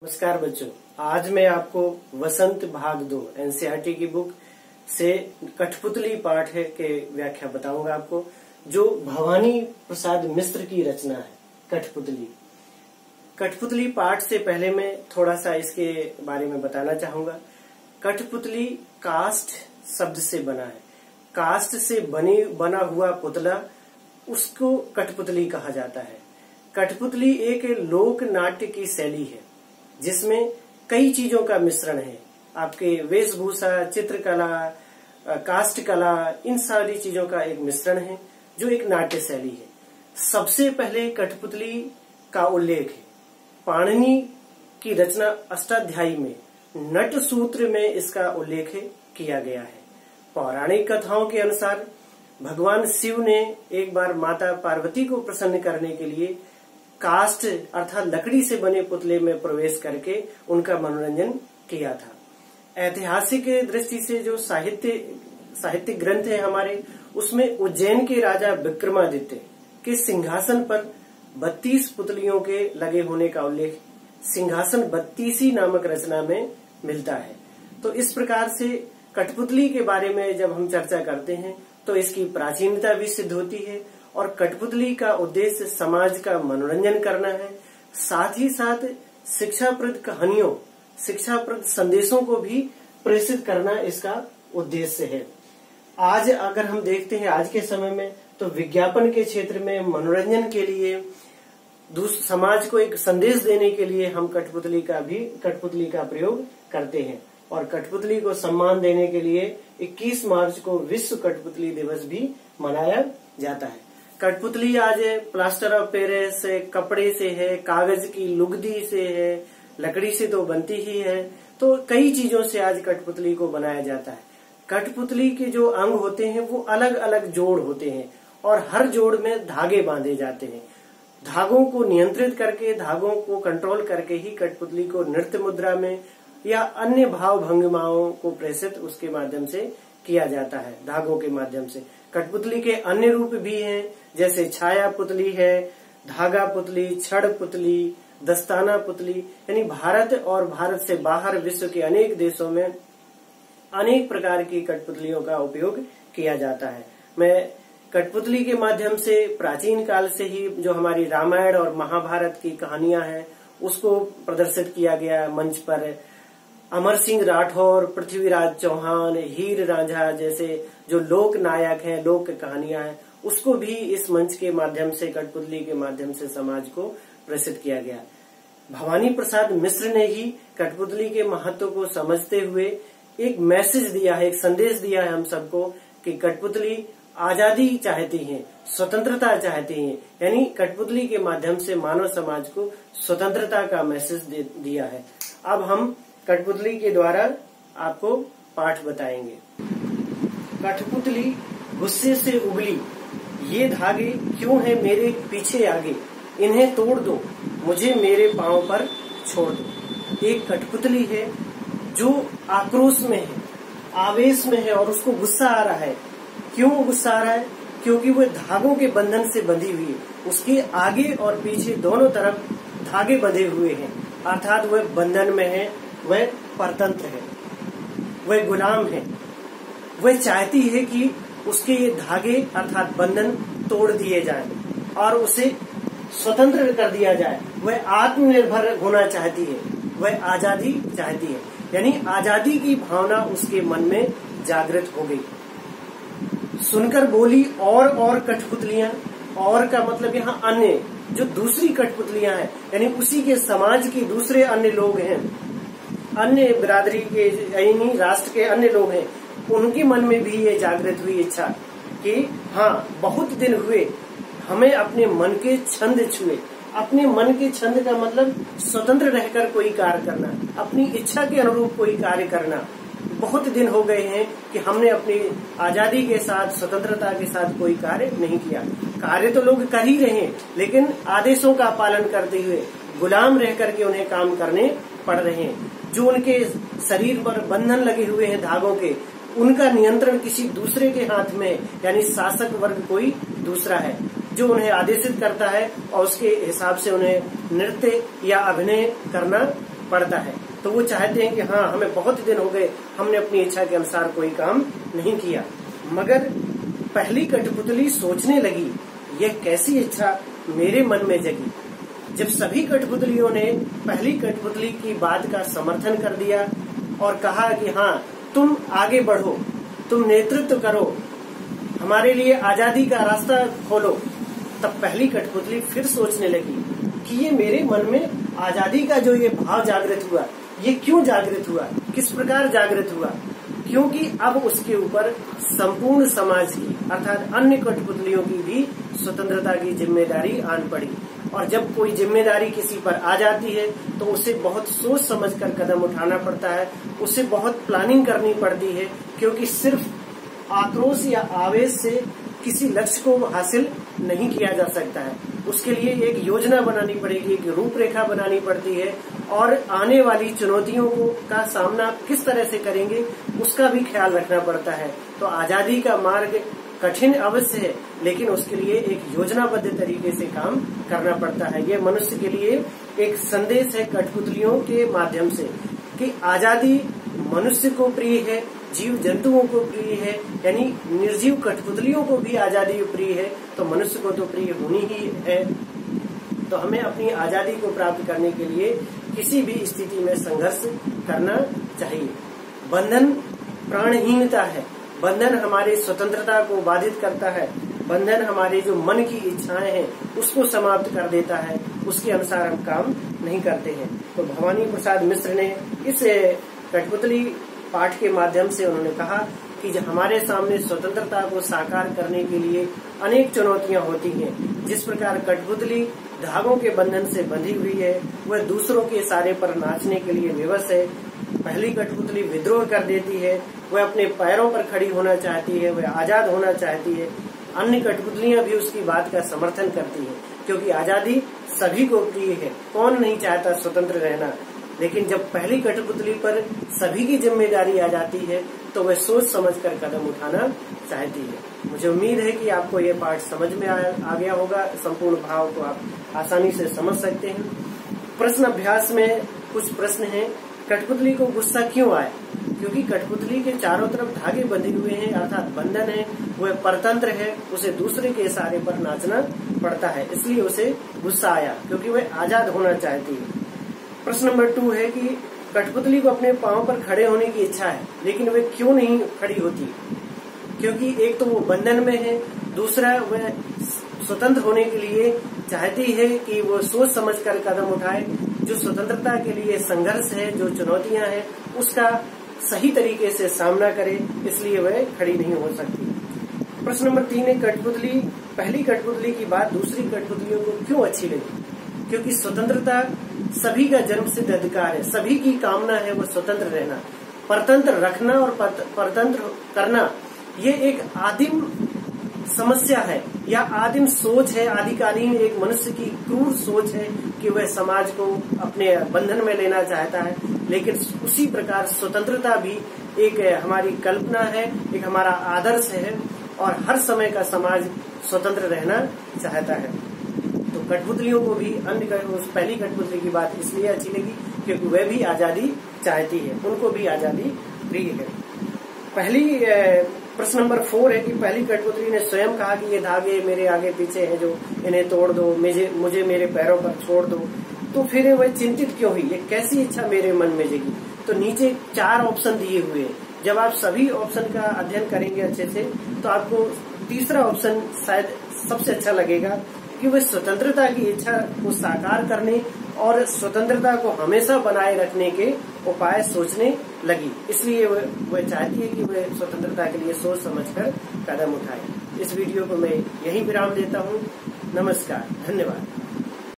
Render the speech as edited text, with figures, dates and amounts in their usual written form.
नमस्कार बच्चों, आज मैं आपको वसंत भाग 2 एनसीईआरटी की बुक से कठपुतली पाठ के व्याख्या बताऊंगा आपको, जो भवानी प्रसाद मिश्र की रचना है। कठपुतली पाठ से पहले मैं थोड़ा सा इसके बारे में बताना चाहूंगा। कठपुतली काष्ठ शब्द से बना है। काष्ठ से बना हुआ पुतला, उसको कठपुतली कहा जाता है। कठपुतली एक लोक नाट्य की शैली है जिसमें कई चीजों का मिश्रण है। आपके वेशभूषा, चित्रकला, काष्ठ कला, इन सारी चीजों का एक मिश्रण है जो एक नाट्य शैली है। सबसे पहले कठपुतली का उल्लेख है पाणिनि की रचना अष्टाध्यायी में, नट सूत्र में इसका उल्लेख किया गया है। पौराणिक कथाओं के अनुसार भगवान शिव ने एक बार माता पार्वती को प्रसन्न करने के लिए काष्ठ अर्थात लकड़ी से बने पुतले में प्रवेश करके उनका मनोरंजन किया था। ऐतिहासिक दृष्टि से जो साहित्यिक ग्रंथ है हमारे, उसमें उज्जैन के राजा विक्रमादित्य के सिंहासन पर 32 पुतलियों के लगे होने का उल्लेख सिंहासन 32 नामक रचना में मिलता है। तो इस प्रकार से कठपुतली के बारे में जब हम चर्चा करते हैं तो इसकी प्राचीनता भी सिद्ध होती है और कठपुतली का उद्देश्य समाज का मनोरंजन करना है, साथ ही साथ शिक्षाप्रद कहानियों, शिक्षाप्रद संदेशों को भी प्रेषित करना इसका उद्देश्य है। आज अगर हम देखते हैं आज के समय में, तो विज्ञापन के क्षेत्र में मनोरंजन के लिए, समाज को एक संदेश देने के लिए हम कठपुतली का प्रयोग करते हैं। और कठपुतली को सम्मान देने के लिए 21 मार्च को विश्व कठपुतली दिवस भी मनाया जाता है। कठपुतली आज प्लास्टर ऑफ पेरिस से, कपड़े से है, कागज की लुगदी से है, लकड़ी से तो बनती ही है, तो कई चीजों से आज कठपुतली को बनाया जाता है। कठपुतली के जो अंग होते हैं वो अलग अलग जोड़ होते हैं और हर जोड़ में धागे बांधे जाते हैं। धागों को नियंत्रित करके, धागों को कंट्रोल करके ही कठपुतली को नृत्य मुद्रा में या अन्य भाव भंगिमाओं को प्रेषित उसके माध्यम से किया जाता है। धागों के माध्यम से कठपुतली के अन्य रूप भी हैं, जैसे छाया पुतली है, धागा पुतली, छड़ पुतली, दस्ताना पुतली। यानी भारत और भारत से बाहर विश्व के अनेक देशों में अनेक प्रकार की कठपुतलियों का उपयोग किया जाता है। मैं कठपुतली के माध्यम से प्राचीन काल से ही जो हमारी रामायण और महाभारत की कहानियां हैं उसको प्रदर्शित किया गया मंच पर। अमर सिंह राठौर, पृथ्वीराज चौहान, हीर रांझा जैसे जो लोक नायक हैं, लोक कहानियां हैं, उसको भी इस मंच के माध्यम से, कठपुतली के माध्यम से समाज को प्रेषित किया गया। भवानी प्रसाद मिश्र ने ही कठपुतली के महत्व को समझते हुए एक मैसेज दिया है, एक संदेश दिया है हम सबको कि कठपुतली आजादी चाहती है, स्वतंत्रता चाहती है। यानी कठपुतली के माध्यम से मानव समाज को स्वतंत्रता का मैसेज दिया है। अब हम कठपुतली के द्वारा आपको पाठ बताएंगे। कठपुतली गुस्से से उगली, ये धागे क्यों है मेरे पीछे आगे, इन्हें तोड़ दो, मुझे मेरे पांव पर छोड़ दो। एक कठपुतली है जो आक्रोश में है, आवेश में है और उसको गुस्सा आ रहा है। क्यों गुस्सा आ रहा है? क्योंकि वह धागों के बंधन से बंधी हुई है। उसके आगे और पीछे दोनों तरफ धागे बंधे हुए हैं, अर्थात वह बंधन में है, वह परतंत्र है, वह गुलाम है। वह चाहती है कि उसके ये धागे अर्थात बंधन तोड़ दिए जाएं और उसे स्वतंत्र कर दिया जाए। वह आत्मनिर्भर होना चाहती है, वह आजादी चाहती है। यानी आजादी की भावना उसके मन में जागृत हो गई। सुनकर बोली और कठपुतलियां, और का मतलब यहाँ अन्य जो दूसरी कठपुतलियां हैं, यानी उसी के समाज के दूसरे अन्य लोग हैं, अन्य बिरादरी के यानी राष्ट्र के अन्य लोग हैं, उनके मन में भी ये जागृत हुई इच्छा कि हाँ, बहुत दिन हुए हमें अपने मन के छंद छुए। अपने मन के छंद का मतलब स्वतंत्र रहकर कोई कार्य करना, अपनी इच्छा के अनुरूप कोई कार्य करना। बहुत दिन हो गए हैं कि हमने अपनी आजादी के साथ, स्वतंत्रता के साथ कोई कार्य नहीं किया। कार्य तो लोग कर ही रहे हैं, लेकिन आदेशों का पालन करते हुए गुलाम रह करके उन्हें काम करने पड़ रहे हैं। जो उनके शरीर पर बंधन लगे हुए हैं धागों के, उनका नियंत्रण किसी दूसरे के हाथ में, यानी शासक वर्ग कोई दूसरा है जो उन्हें आदेशित करता है और उसके हिसाब से उन्हें नृत्य या अभिनय करना पड़ता है। तो वो चाहते हैं कि हाँ, हमें बहुत दिन हो गए, हमने अपनी इच्छा के अनुसार कोई काम नहीं किया। मगर पहली कठपुतली सोचने लगी, यह कैसी इच्छा मेरे मन में जगी। जब सभी कठपुतलियों ने पहली कठपुतली की बात का समर्थन कर दिया और कहा कि हाँ, तुम आगे बढ़ो, तुम नेतृत्व करो, हमारे लिए आजादी का रास्ता खोलो, तब पहली कठपुतली फिर सोचने लगी कि ये मेरे मन में आजादी का जो ये भाव जागृत हुआ, ये क्यों जागृत हुआ, किस प्रकार जागृत हुआ। क्योंकि अब उसके ऊपर संपूर्ण समाज की अर्थात अन्य कठपुतलियों की भी स्वतंत्रता की जिम्मेदारी आन पड़ी। और जब कोई जिम्मेदारी किसी पर आ जाती है तो उसे बहुत सोच समझकर कदम उठाना पड़ता है, उसे बहुत प्लानिंग करनी पड़ती है, क्योंकि सिर्फ आक्रोश या आवेश से किसी लक्ष्य को हासिल नहीं किया जा सकता है। उसके लिए एक योजना बनानी पड़ेगी, एक रूपरेखा बनानी पड़ती है, और आने वाली चुनौतियों का सामना किस तरह से करेंगे उसका भी ख्याल रखना पड़ता है। तो आजादी का मार्ग कठिन अवश्य है, लेकिन उसके लिए एक योजनाबद्ध तरीके से काम करना पड़ता है। ये मनुष्य के लिए एक संदेश है कठपुतलियों के माध्यम से कि आजादी मनुष्य को प्रिय है, जीव जंतुओं को प्रिय है, यानी निर्जीव कठपुतलियों को भी आजादी प्रिय है, तो मनुष्य को तो प्रिय होनी ही है। तो हमें अपनी आजादी को प्राप्त करने के लिए किसी भी स्थिति में संघर्ष करना चाहिए। बंधन प्राणहीनता है, बंधन हमारी स्वतंत्रता को बाधित करता है, बंधन हमारे जो मन की इच्छाएं हैं उसको समाप्त कर देता है, उसके अनुसार हम काम नहीं करते हैं। तो भवानी प्रसाद मिश्र ने इस कठपुतली पाठ के माध्यम से उन्होंने कहा कि जो हमारे सामने स्वतंत्रता को साकार करने के लिए अनेक चुनौतियां होती हैं। जिस प्रकार कठपुतली धागों के बंधन से बंधी हुई है, वह दूसरों के इशारे पर नाचने के लिए विवश है। पहली कठपुतली विद्रोह कर देती है, वह अपने पैरों पर खड़ी होना चाहती है, वह आजाद होना चाहती है। अन्य कठपुतलियां भी उसकी बात का समर्थन करती है, क्योंकि आजादी सभी को प्रिय है, कौन नहीं चाहता स्वतंत्र रहना। लेकिन जब पहली कठपुतली पर सभी की जिम्मेदारी आ जाती है तो वह सोच समझकर कदम उठाना चाहती है। मुझे उम्मीद है कि आपको ये पाठ समझ में आ गया होगा, संपूर्ण भाव को आप आसानी से समझ सकते हैं। प्रश्न अभ्यास में कुछ प्रश्न हैं। कठपुतली को गुस्सा क्यों आया? क्योंकि कठपुतली के चारों तरफ धागे बंधे हुए हैं, अर्थात बंधन है, वह परतंत्र है, उसे दूसरे के इशारे पर नाचना पड़ता है, इसलिए उसे गुस्सा आया, क्योंकि वह आजाद होना चाहती है। प्रश्न नंबर 2 है कि कठपुतली को अपने पांव पर खड़े होने की इच्छा है, लेकिन वह क्यों नहीं खड़ी होती? क्योंकि एक तो वो बंधन में है, दूसरा वह स्वतंत्र होने के लिए चाहती है कि वो सोच समझकर कदम उठाए, जो स्वतंत्रता के लिए संघर्ष है, जो चुनौतियां हैं उसका सही तरीके से सामना करे, इसलिए वह खड़ी नहीं हो सकती। प्रश्न नंबर 3 है कठपुतली पहली कठपुतली की बात दूसरी कठपुतलियों को क्यों अच्छी लगी? क्योंकि स्वतंत्रता सभी का जन्म सिद्ध अधिकार है, सभी की कामना है वो स्वतंत्र रहना। परतंत्र रखना और परतंत्र करना ये एक आदिम समस्या है या आदिम सोच है, आदिकालीन एक मनुष्य की क्रूर सोच है कि वह समाज को अपने बंधन में लेना चाहता है। लेकिन उसी प्रकार स्वतंत्रता भी एक हमारी कल्पना है, एक हमारा आदर्श है, और हर समय का समाज स्वतंत्र रहना चाहता है। तो कठपुतलियों को भी उस पहली कठपुतली की बात इसलिए अच्छी लगी क्योंकि वह भी आजादी चाहती है, उनको भी आजादी प्रिय है। पहली प्रश्न नंबर 4 है कि पहली कठपुतली ने स्वयं कहा कि ये धागे मेरे आगे पीछे हैं, जो इन्हें तोड़ दो, मुझे मेरे पैरों पर छोड़ दो। तो फिर वह चिंतित क्यों हुई, ये कैसी इच्छा मेरे मन में जगी? तो नीचे 4 ऑप्शन दिए हुए हैं। जब आप सभी ऑप्शन का अध्ययन करेंगे अच्छे से तो आपको तीसरा ऑप्शन शायद सबसे अच्छा लगेगा कि वह स्वतंत्रता की इच्छा को साकार करने और स्वतंत्रता को हमेशा बनाए रखने के उपाय सोचने लगी। इसलिए वह चाहती है कि वह स्वतंत्रता के लिए सोच समझकर कदम उठाए। इस वीडियो को मैं यहीं विराम देता हूँ। नमस्कार, धन्यवाद।